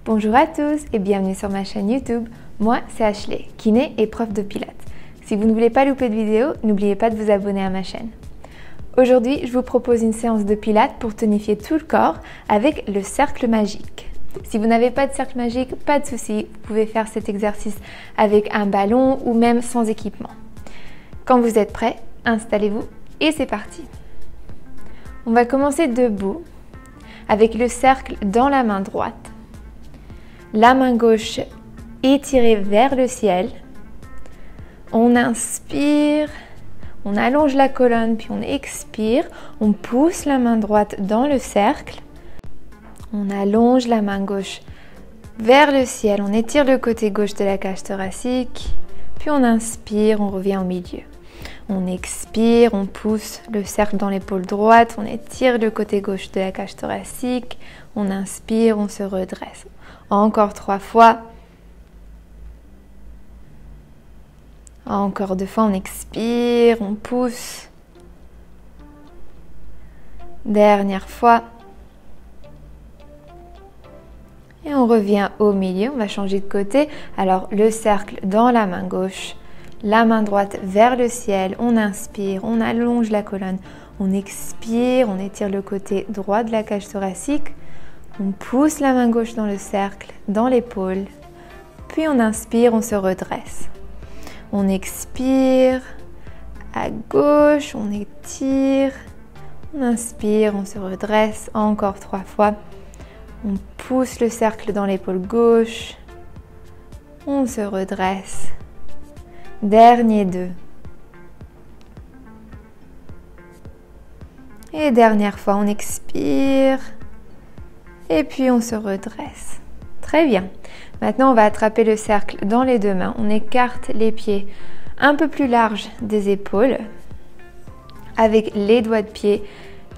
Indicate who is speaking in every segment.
Speaker 1: Bonjour à tous et bienvenue sur ma chaîne YouTube. Moi, c'est Ashley, kiné et prof de pilates. Si vous ne voulez pas louper de vidéo, n'oubliez pas de vous abonner à ma chaîne. Aujourd'hui, je vous propose une séance de pilates pour tonifier tout le corps avec le cercle magique. Si vous n'avez pas de cercle magique, pas de souci, vous pouvez faire cet exercice avec un ballon ou même sans équipement. Quand vous êtes prêts, installez-vous et c'est parti. On va commencer debout avec le cercle dans la main droite. La main gauche étirée vers le ciel. On inspire, on allonge la colonne, puis on expire. On pousse la main droite dans le cercle. On allonge la main gauche vers le ciel. On étire le côté gauche de la cage thoracique. Puis on inspire, on revient au milieu. On expire, on pousse le cercle dans l'épaule droite. On étire le côté gauche de la cage thoracique. On inspire, on se redresse. Encore 3 fois. Encore 2 fois, on expire, on pousse. Dernière fois. Et on revient au milieu, on va changer de côté. Alors le cercle dans la main gauche, la main droite vers le ciel. On inspire, on allonge la colonne. On expire, on étire le côté droit de la cage thoracique. On pousse la main gauche dans le cercle, dans l'épaule. Puis on inspire, on se redresse. On expire, à gauche, on étire. On inspire, on se redresse. Encore 3 fois. On pousse le cercle dans l'épaule gauche. On se redresse. Dernier 2. Et dernière fois, on expire. Et puis on se redresse. Très bien. Maintenant, on va attraper le cercle dans les 2 mains. On écarte les pieds un peu plus larges des épaules. Avec les doigts de pied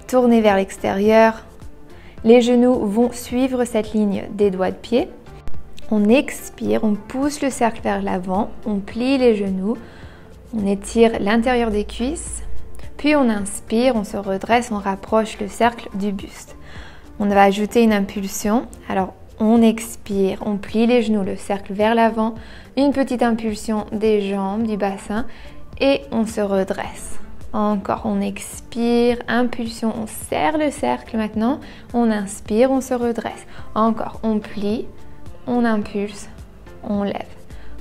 Speaker 1: tournés vers l'extérieur. Les genoux vont suivre cette ligne des doigts de pied. On expire, on pousse le cercle vers l'avant. On plie les genoux. On étire l'intérieur des cuisses. Puis on inspire, on se redresse, on rapproche le cercle du buste. On va ajouter une impulsion. Alors, on expire, on plie les genoux, le cercle vers l'avant. Une petite impulsion des jambes, du bassin. Et on se redresse. Encore, on expire, impulsion, on serre le cercle maintenant. On inspire, on se redresse. Encore, on plie, on impulse, on lève.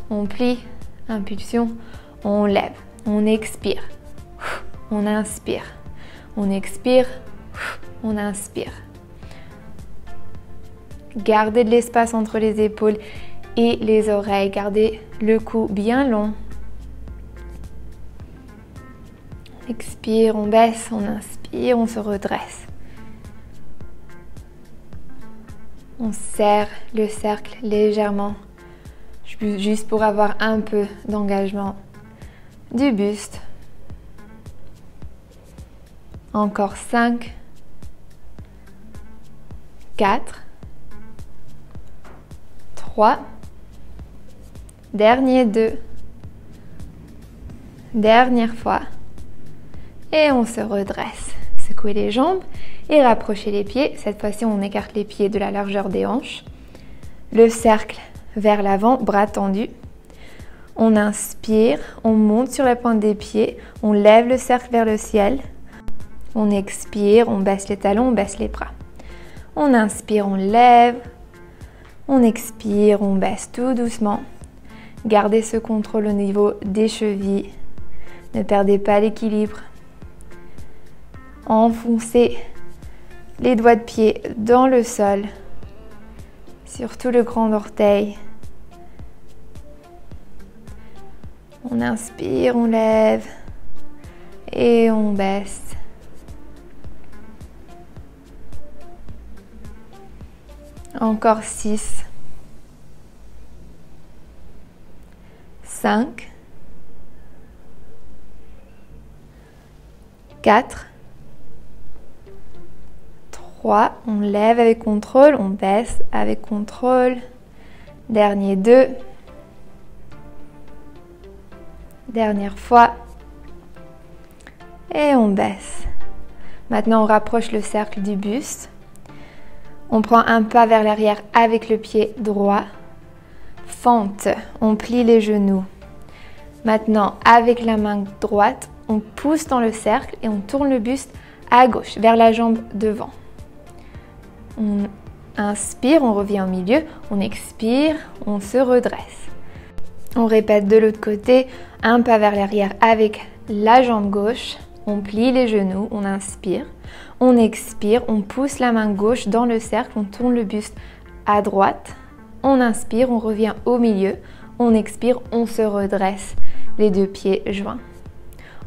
Speaker 1: On plie, impulsion, on lève. On expire, on inspire. On expire, on inspire. Gardez de l'espace entre les épaules et les oreilles. Gardez le cou bien long. On expire, on baisse, on inspire, on se redresse. On serre le cercle légèrement, juste pour avoir un peu d'engagement du buste. Encore 5, 4, 3, dernier 2, dernière fois, et on se redresse. Secouez les jambes et rapprochez les pieds. Cette fois-ci, on écarte les pieds de la largeur des hanches. Le cercle vers l'avant, bras tendus. On inspire, on monte sur la pointe des pieds, on lève le cercle vers le ciel. On expire, on baisse les talons, on baisse les bras. On inspire, on lève. On expire, on baisse tout doucement. Gardez ce contrôle au niveau des chevilles. Ne perdez pas l'équilibre. Enfoncez les doigts de pied dans le sol, surtout le grand orteil. On inspire, on lève et on baisse. Encore 6, 5, 4, 3, on lève avec contrôle, on baisse avec contrôle. Dernier 2, dernière fois, et on baisse. Maintenant, on rapproche le cercle du buste. On prend un pas vers l'arrière avec le pied droit. Fente, on plie les genoux. Maintenant, avec la main droite, on pousse dans le cercle et on tourne le buste à gauche, vers la jambe devant. On inspire, on revient au milieu, on expire, on se redresse. On répète de l'autre côté, un pas vers l'arrière avec la jambe gauche, on plie les genoux, on inspire, on expire, on pousse la main gauche dans le cercle, on tourne le buste à droite, on inspire, on revient au milieu, on expire, on se redresse, les deux pieds joints.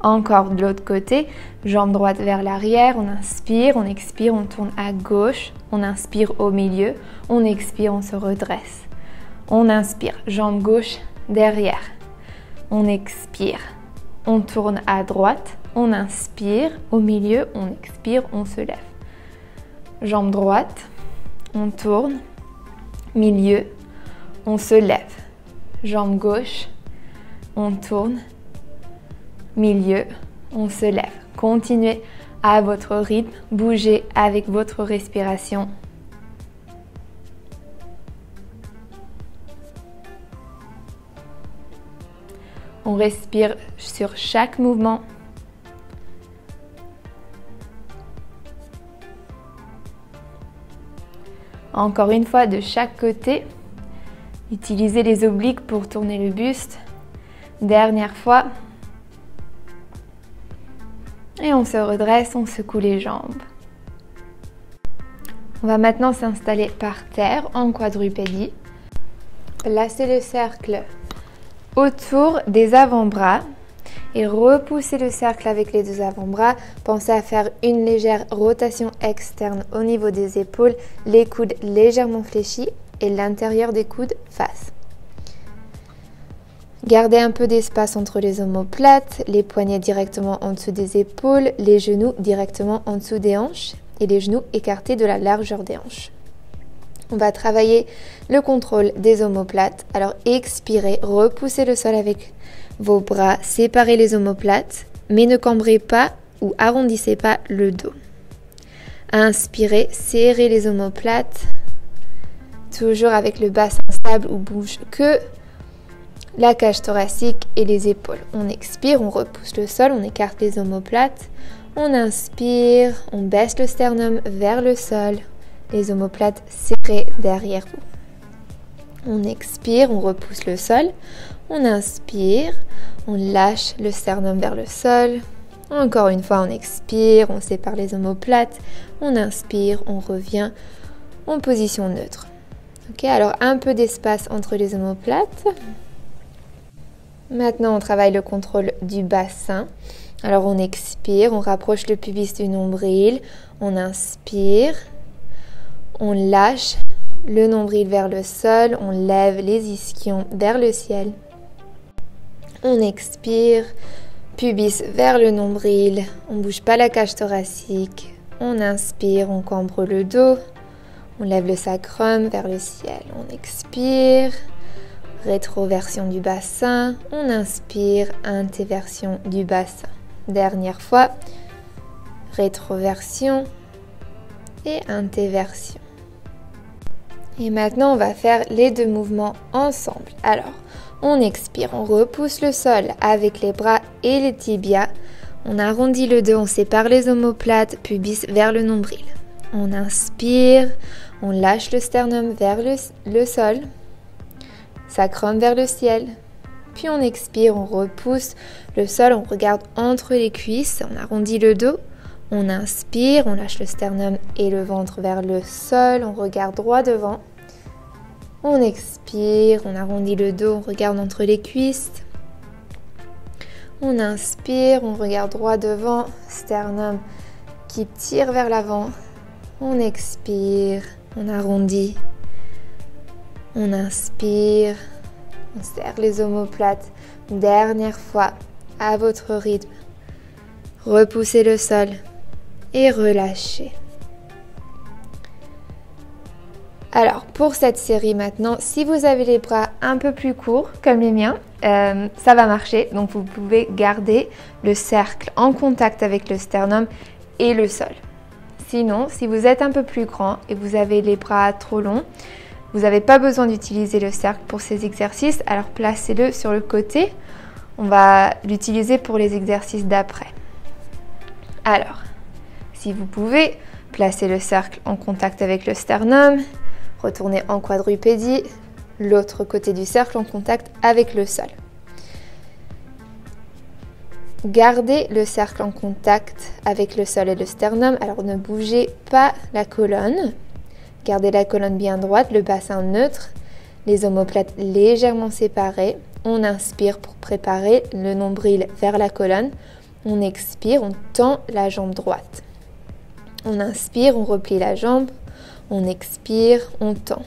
Speaker 1: Encore de l'autre côté, jambe droite vers l'arrière, on inspire, on expire, on tourne à gauche, on inspire au milieu, on expire, on se redresse. On inspire, jambe gauche derrière, on expire, on tourne à droite, on inspire, au milieu, on expire, on se lève. Jambe droite, on tourne, milieu, on se lève. Jambe gauche, on tourne, milieu, on se lève. Continuez à votre rythme, bougez avec votre respiration. On respire sur chaque mouvement. Encore une fois, de chaque côté, utilisez les obliques pour tourner le buste. Dernière fois. Et on se redresse, on secoue les jambes. On va maintenant s'installer par terre en quadrupédie. Placez le cercle autour des avant-bras et repoussez le cercle avec les deux avant-bras. Pensez à faire une légère rotation externe au niveau des épaules, les coudes légèrement fléchis et l'intérieur des coudes face. Gardez un peu d'espace entre les omoplates, les poignets directement en dessous des épaules, les genoux directement en dessous des hanches et les genoux écartés de la largeur des hanches. On va travailler le contrôle des omoplates. Alors expirez, repoussez le sol avec vos bras, séparez les omoplates, mais ne cambrez pas ou arrondissez pas le dos. Inspirez, serrez les omoplates, toujours avec le bassin stable où bouge que la cage thoracique et les épaules. On expire, on repousse le sol, on écarte les omoplates. On inspire, on baisse le sternum vers le sol, les omoplates serrées derrière vous. On expire, on repousse le sol. On inspire, on lâche le sternum vers le sol. Encore une fois, on expire, on sépare les omoplates. On inspire, on revient en position neutre. Ok, alors un peu d'espace entre les omoplates. Maintenant, on travaille le contrôle du bassin. Alors, on expire, on rapproche le pubis du nombril. On inspire, on lâche le nombril vers le sol. On lève les ischions vers le ciel. On expire, pubis vers le nombril. On ne bouge pas la cage thoracique. On inspire, on cambre le dos. On lève le sacrum vers le ciel. On expire. Rétroversion du bassin, on inspire, intéversion du bassin. Dernière fois, rétroversion et intéversion. Et maintenant, on va faire les deux mouvements ensemble. Alors, on expire, on repousse le sol avec les bras et les tibias. On arrondit le dos, on sépare les omoplates, pubis vers le nombril. On inspire, on lâche le sternum vers le sol. Sacrum vers le ciel. Puis on expire, on repousse le sol, on regarde entre les cuisses, on arrondit le dos. On inspire, on lâche le sternum et le ventre vers le sol, on regarde droit devant. On expire, on arrondit le dos, on regarde entre les cuisses. On inspire, on regarde droit devant, sternum qui tire vers l'avant. On expire, on arrondit. On inspire, on serre les omoplates. Dernière fois, à votre rythme. Repoussez le sol et relâchez. Alors, pour cette série maintenant, si vous avez les bras un peu plus courts, comme les miens, ça va marcher. Donc, vous pouvez garder le cercle en contact avec le sternum et le sol. Sinon, si vous êtes un peu plus grand et vous avez les bras trop longs, vous n'avez pas besoin d'utiliser le cercle pour ces exercices, alors placez-le sur le côté. On va l'utiliser pour les exercices d'après. Alors, si vous pouvez, placez le cercle en contact avec le sternum, retournez en quadrupédie, l'autre côté du cercle en contact avec le sol. Gardez le cercle en contact avec le sol et le sternum, alors ne bougez pas la colonne. Gardez la colonne bien droite, le bassin neutre, les omoplates légèrement séparées. On inspire pour préparer le nombril vers la colonne. On expire, on tend la jambe droite. On inspire, on replie la jambe. On expire, on tend.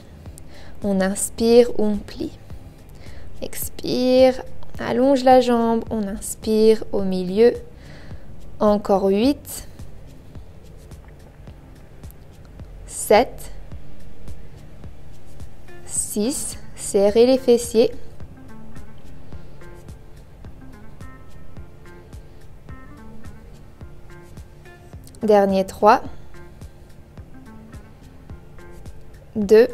Speaker 1: On inspire, on plie. Expire, on allonge la jambe. On inspire au milieu. Encore 8, 7, 6, serrez les fessiers. Dernier 3, 2,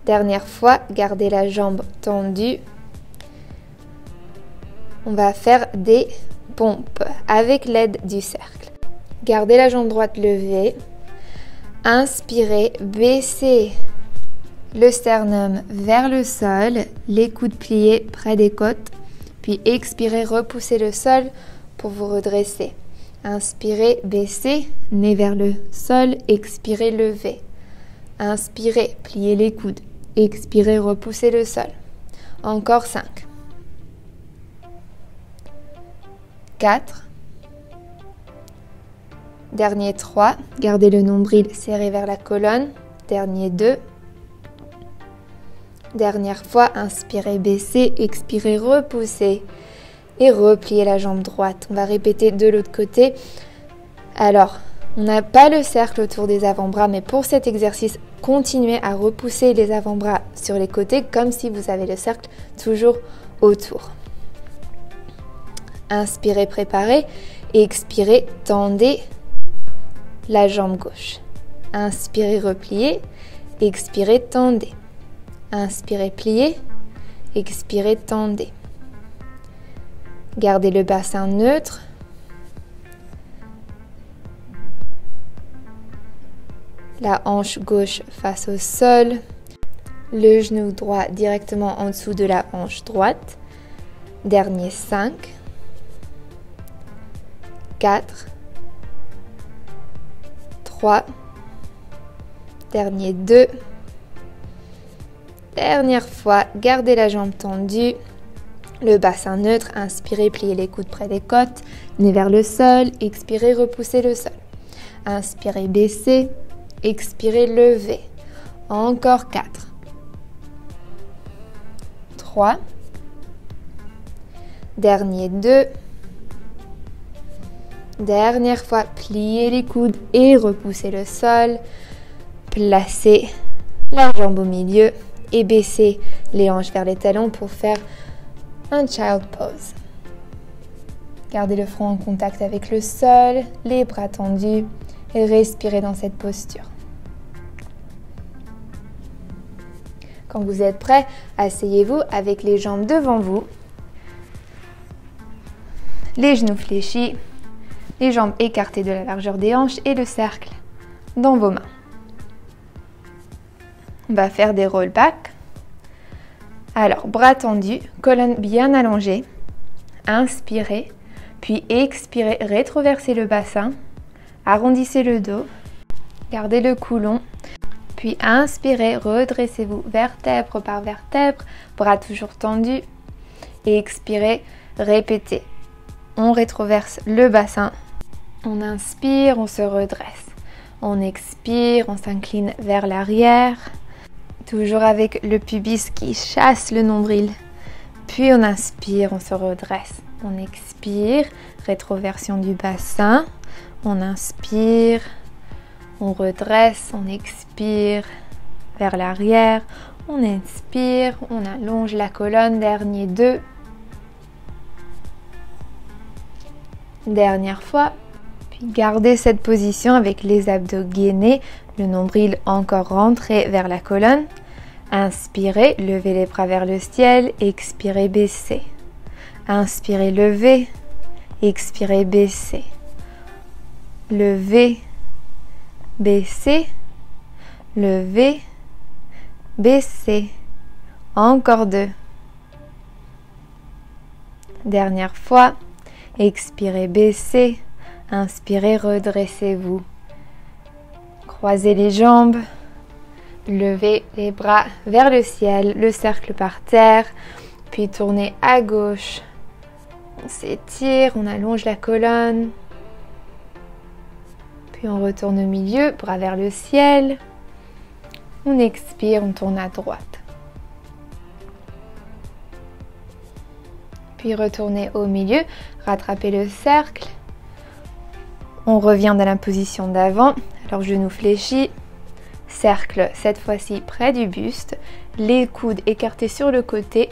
Speaker 1: dernière fois, gardez la jambe tendue. On va faire des pompes avec l'aide du cercle. Gardez la jambe droite levée. Inspirez, baissez le sternum vers le sol, les coudes pliés près des côtes. Puis expirez, repoussez le sol pour vous redresser. Inspirez, baissez, nez vers le sol, expirez, levez. Inspirez, pliez les coudes. Expirez, repoussez le sol. Encore 5. 4. Dernier 3. Gardez le nombril serré vers la colonne. Dernier 2. Dernière fois, inspirez, baissez, expirez, repoussez. Et repliez la jambe droite. On va répéter de l'autre côté. Alors, on n'a pas le cercle autour des avant-bras, mais pour cet exercice, continuez à repousser les avant-bras sur les côtés comme si vous avez le cercle toujours autour. Inspirez, préparez. Et expirez, tendez la jambe gauche. Inspirez, repliez. Expirez, tendez. Inspirez, pliez. Expirez, tendez. Gardez le bassin neutre. La hanche gauche face au sol. Le genou droit directement en dessous de la hanche droite. Dernier 5. 4. 3. Dernier 2. Dernière fois, gardez la jambe tendue. Le bassin neutre, inspirez, pliez les coudes près des côtes, nez vers le sol, expirez, repoussez le sol. Inspirez, baissez, expirez, levez. Encore 4. 3. Dernier 2. Dernière fois, pliez les coudes et repoussez le sol. Placez la jambe au milieu et baissez les hanches vers les talons pour faire un child pose. Gardez le front en contact avec le sol, les bras tendus et respirez dans cette posture. Quand vous êtes prêt, asseyez-vous avec les jambes devant vous, les genoux fléchis, les jambes écartées de la largeur des hanches et le cercle dans vos mains. On va faire des roll back. Alors, bras tendus, colonne bien allongée. Inspirez, puis expirez, rétroversez le bassin, arrondissez le dos, gardez le cou long, puis inspirez, redressez-vous vertèbre par vertèbre, bras toujours tendus, et expirez, répétez. On rétroverse le bassin, on inspire, on se redresse, on expire, on s'incline vers l'arrière, toujours avec le pubis qui chasse le nombril. Puis on inspire, on se redresse. On expire, rétroversion du bassin. On inspire, on redresse, on expire vers l'arrière. On inspire, on allonge la colonne. Dernier 2. Dernière fois. Puis Puis gardez cette position avec les abdos gainés, le nombril encore rentré vers la colonne. Inspirez, levez les bras vers le ciel, expirez, baissez. Inspirez, levez, expirez, baissez. Levez, baissez, levez, baissez. Encore 2. Dernière fois. Expirez, baissez. Inspirez, redressez-vous. Croisez les jambes. Levez les bras vers le ciel, le cercle par terre. Puis tournez à gauche. On s'étire, on allonge la colonne. Puis on retourne au milieu, bras vers le ciel. On expire, on tourne à droite. Puis retournez au milieu, rattrapez le cercle. On revient dans la position d'avant. Alors genou fléchi, cercle cette fois-ci près du buste, les coudes écartés sur le côté.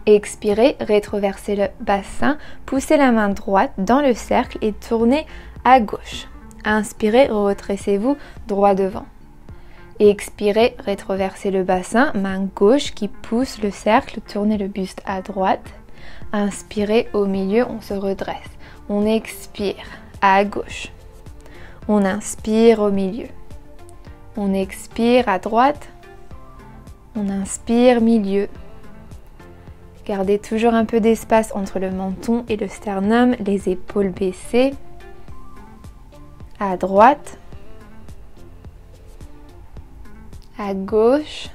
Speaker 1: Expirez, rétroversez le bassin, poussez la main droite dans le cercle et tournez à gauche. Inspirez, redressez-vous droit devant. Expirez, rétroversez le bassin, main gauche qui pousse le cercle, tournez le buste à droite. Inspirez, au milieu, on se redresse. On expire à gauche. On inspire au milieu. On expire à droite. On inspire milieu. Gardez toujours un peu d'espace entre le menton et le sternum, les épaules baissées. À droite. À gauche.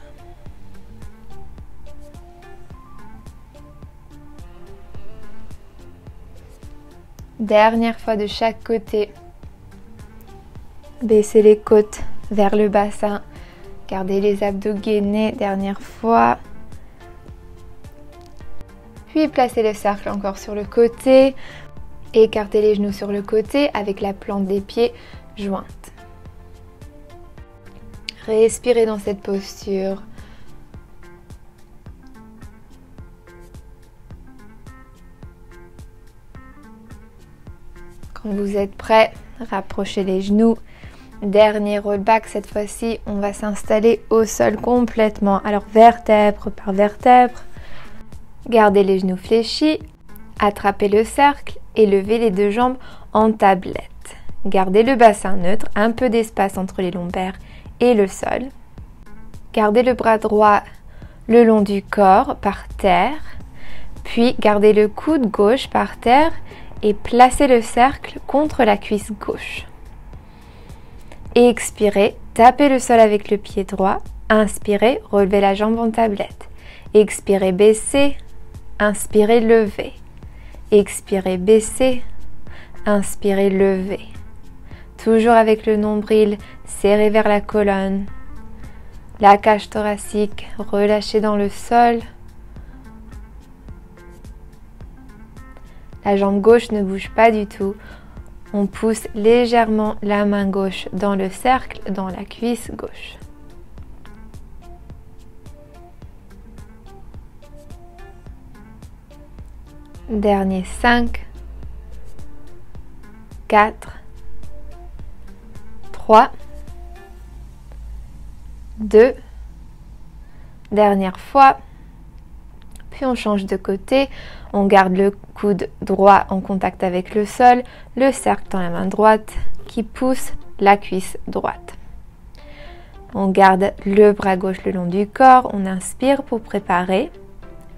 Speaker 1: Dernière fois de chaque côté. Baissez les côtes vers le bassin. Gardez les abdos gainés. Dernière fois. Puis placez le cercle encore sur le côté. Écartez les genoux sur le côté avec la plante des pieds jointe. Respirez dans cette posture. Quand vous êtes prêt, rapprochez les genoux. Dernier rollback, cette fois-ci, on va s'installer au sol complètement. Alors vertèbre par vertèbre. Gardez les genoux fléchis. Attrapez le cercle et levez les deux jambes en tablette. Gardez le bassin neutre, un peu d'espace entre les lombaires et le sol. Gardez le bras droit le long du corps par terre. Puis gardez le coude gauche par terre et placez le cercle contre la cuisse gauche. Expirez, tapez le sol avec le pied droit. Inspirez, relevez la jambe en tablette. Expirez, baissez. Inspirez, levez. Expirez, baissez. Inspirez, levez. Toujours avec le nombril serré vers la colonne. La cage thoracique relâchée dans le sol. La jambe gauche ne bouge pas du tout. On pousse légèrement la main gauche dans le cercle, dans la cuisse gauche. Dernier 5, 4, 3, 2, dernière fois. Puis on change de côté, on garde le coude droit en contact avec le sol, le cercle dans la main droite qui pousse la cuisse droite. On garde le bras gauche le long du corps, on inspire pour préparer,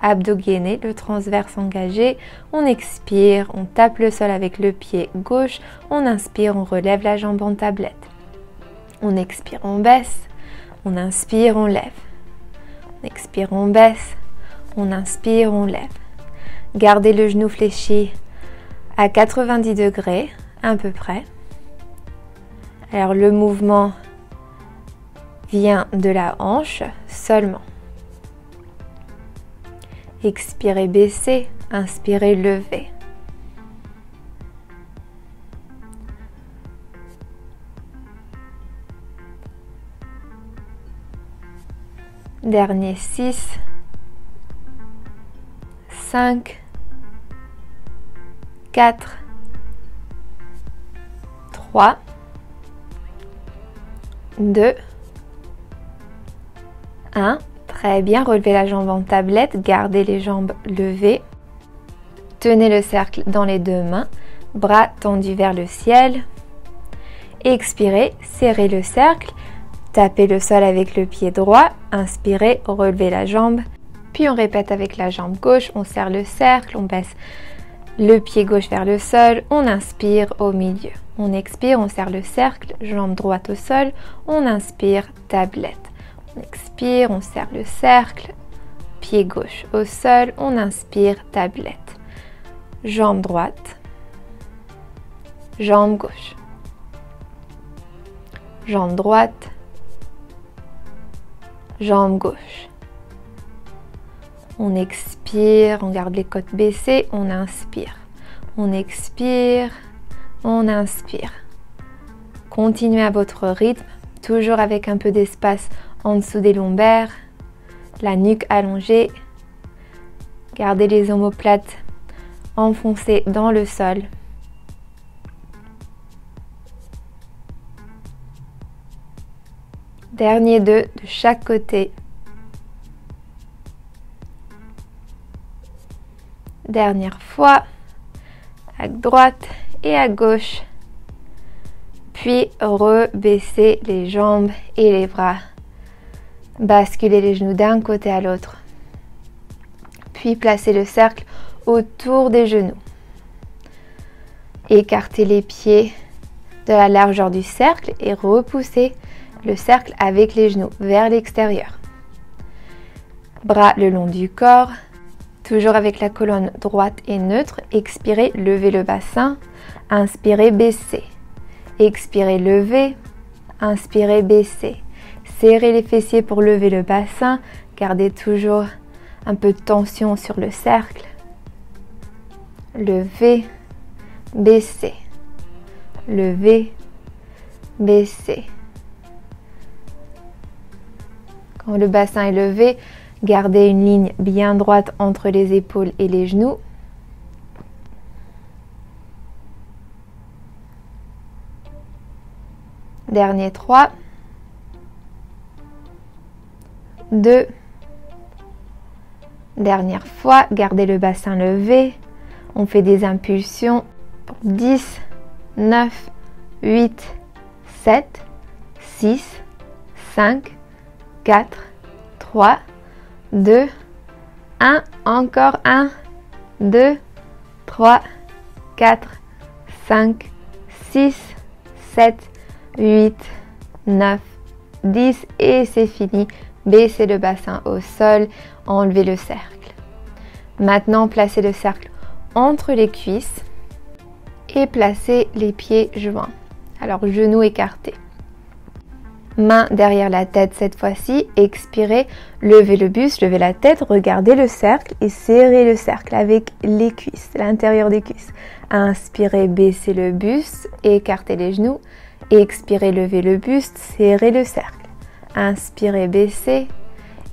Speaker 1: abdos gainés, le transverse engagé, on expire, on tape le sol avec le pied gauche, on inspire, on relève la jambe en tablette. On expire, on baisse, on inspire, on lève. On expire, on baisse. On inspire, on lève. Gardez le genou fléchi à 90 degrés, à peu près. Alors le mouvement vient de la hanche seulement. Expirez, baissez. Inspirez, levez. Dernier 6. 5, 4, 3, 2, 1. Très bien, relevez la jambe en tablette, gardez les jambes levées. Tenez le cercle dans les deux mains, bras tendus vers le ciel. Expirez, serrez le cercle, tapez le sol avec le pied droit. Inspirez, relevez la jambe. Puis on répète avec la jambe gauche, on serre le cercle, on baisse le pied gauche vers le sol, on inspire au milieu. On expire, on serre le cercle, jambe droite au sol, on inspire, tablette. On expire, on serre le cercle, pied gauche au sol, on inspire, tablette. Jambe droite, jambe gauche, jambe droite, jambe gauche. On expire, on garde les côtes baissées, on inspire. On expire, on inspire. Continuez à votre rythme, toujours avec un peu d'espace en dessous des lombaires, la nuque allongée. Gardez les omoplates enfoncées dans le sol. Dernier 2 de chaque côté. Dernière fois, à droite et à gauche. Puis rebaissez les jambes et les bras. Basculez les genoux d'un côté à l'autre. Puis placez le cercle autour des genoux. Écartez les pieds de la largeur du cercle et repoussez le cercle avec les genoux vers l'extérieur. Bras le long du corps. Toujours avec la colonne droite et neutre, expirez, levez le bassin, inspirez, baissez. Expirez, levez, inspirez, baissez. Serrez les fessiers pour lever le bassin, gardez toujours un peu de tension sur le cercle. Levez, baissez. Levez, baissez. Quand le bassin est levé, gardez une ligne bien droite entre les épaules et les genoux. Dernier 3, 2, dernière fois, gardez le bassin levé. On fait des impulsions pour 10, 9, 8, 7, 6, 5, 4, 3, 2, 1, encore 1, 2, 3, 4, 5, 6, 7, 8, 9, 10 et c'est fini. Baissez le bassin au sol, enlevez le cercle. Maintenant, placez le cercle entre les cuisses et placez les pieds joints. Alors, genoux écartés. Main derrière la tête cette fois-ci, expirez, levez le buste, levez la tête, regardez le cercle et serrez le cercle avec les cuisses, l'intérieur des cuisses. Inspirez, baissez le buste, écartez les genoux, expirez, levez le buste, serrez le cercle. Inspirez, baissez,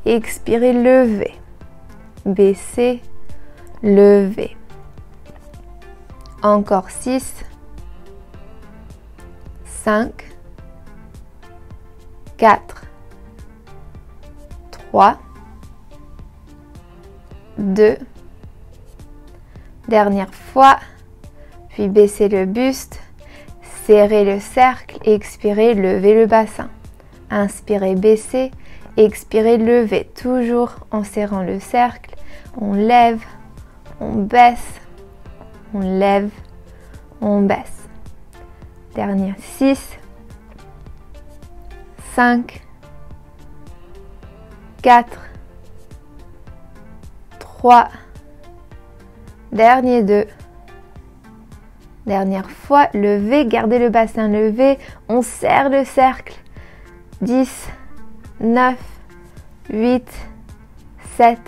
Speaker 1: expirez, levez, baissez, levez. Encore 6, 5, 4, 3, 2, dernière fois, puis baissez le buste, serrez le cercle, expirez, levez le bassin. Inspirez, baissez, expirez, levez, toujours en serrant le cercle. On lève, on baisse, on lève, on baisse. Dernière 6, 5, 4, 3, dernier 2. Dernière fois, levez, gardez le bassin levé, on serre le cercle. 10, 9, 8, 7,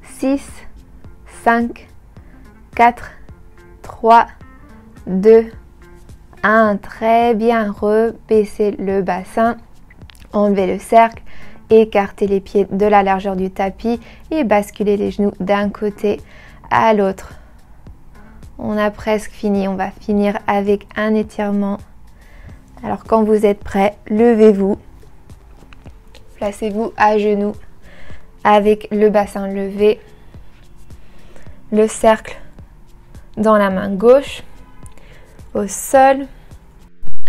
Speaker 1: 6, 5, 4, 3, 2, 1. Très bien, rebaissez le bassin, enlevez le cercle, écartez les pieds de la largeur du tapis et basculez les genoux d'un côté à l'autre. On a presque fini, on va finir avec un étirement Alors quand vous êtes prêt, levez-vous. Placez-vous à genoux avec le bassin levé. Le cercle dans la main gauche. Au sol.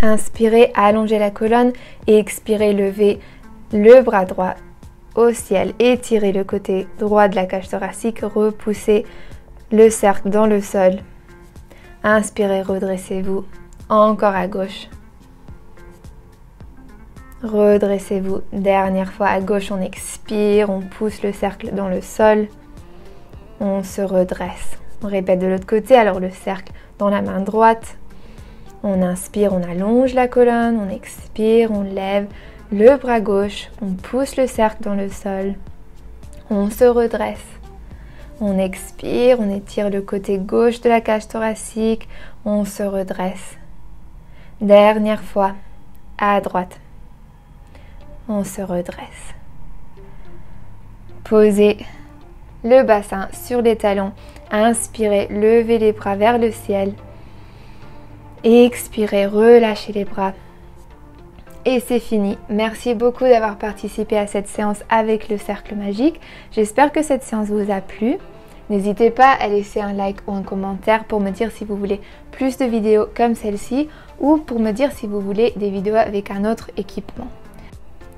Speaker 1: Inspirez, allongez la colonne et expirez, levez le bras droit au ciel. Étirez le côté droit de la cage thoracique. Repoussez le cercle dans le sol. Inspirez, redressez-vous. Encore à gauche. Redressez-vous. Dernière fois à gauche, on expire, on pousse le cercle dans le sol. On se redresse. On répète de l'autre côté, alors le cercle dans la main droite. On inspire, on allonge la colonne, on expire, on lève le bras gauche, on pousse le cercle dans le sol. On se redresse. On expire, on étire le côté gauche de la cage thoracique, on se redresse. Dernière fois, à droite. On se redresse. Posez le bassin sur les talons. Inspirez, levez les bras vers le ciel. Expirez, relâchez les bras. Et c'est fini. Merci beaucoup d'avoir participé à cette séance avec le cercle magique. J'espère que cette séance vous a plu. N'hésitez pas à laisser un like ou un commentaire pour me dire si vous voulez plus de vidéos comme celle-ci ou pour me dire si vous voulez des vidéos avec un autre équipement.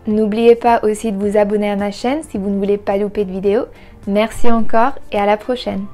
Speaker 1: N'oubliez pas aussi de vous abonner à ma chaîne si vous ne voulez pas louper de vidéos. Merci encore et à la prochaine.